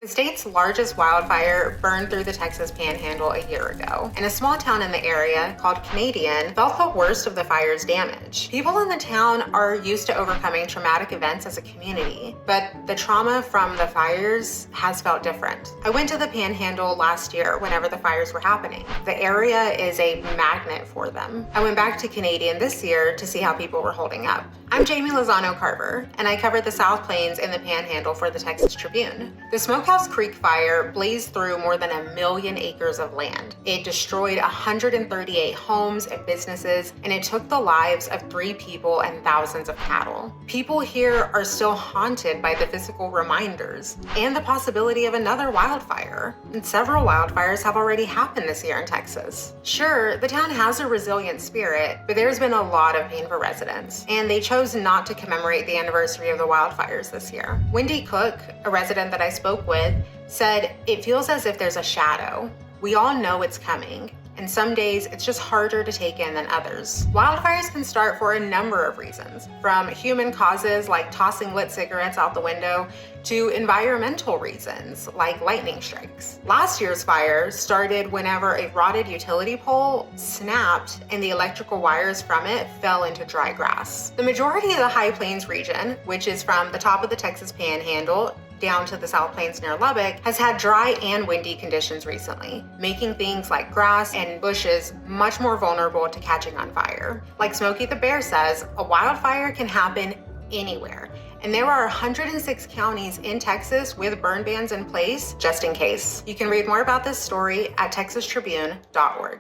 The state's largest wildfire burned through the Texas Panhandle a year ago, and a small town in the area called Canadian felt the worst of the fire's damage. People in the town are used to overcoming traumatic events as a community, but the trauma from the fires has felt different. I went to the Panhandle last year whenever the fires were happening. The area is a magnet for them. I went back to Canadian this year to see how people were holding up. I'm Jayme Lozano Carver, and I covered the South Plains and the Panhandle for the Texas Tribune. The Smokehouse Creek fire blazed through more than 1 million acres of land. It destroyed 138 homes and businesses, and it took the lives of 3 people and thousands of cattle. People here are still haunted by the physical reminders and the possibility of another wildfire. And several wildfires have already happened this year in Texas. Sure, the town has a resilient spirit, but there's been a lot of pain for residents, and they chose not to commemorate the anniversary of the wildfires this year. Wendy Cook, a resident that I spoke with, said, "It feels as if there's a shadow. We all know it's coming, and some days it's just harder to take in than others." Wildfires can start for a number of reasons, from human causes like tossing lit cigarettes out the window to environmental reasons like lightning strikes. Last year's fire started whenever a rotted utility pole snapped and the electrical wires from it fell into dry grass. The majority of the High Plains region, which is from the top of the Texas Panhandle down to the South Plains near Lubbock, has had dry and windy conditions recently, making things like grass and bushes much more vulnerable to catching on fire. Like Smokey the Bear says, a wildfire can happen anywhere, and there are 106 counties in Texas with burn bans in place just in case. You can read more about this story at texastribune.org.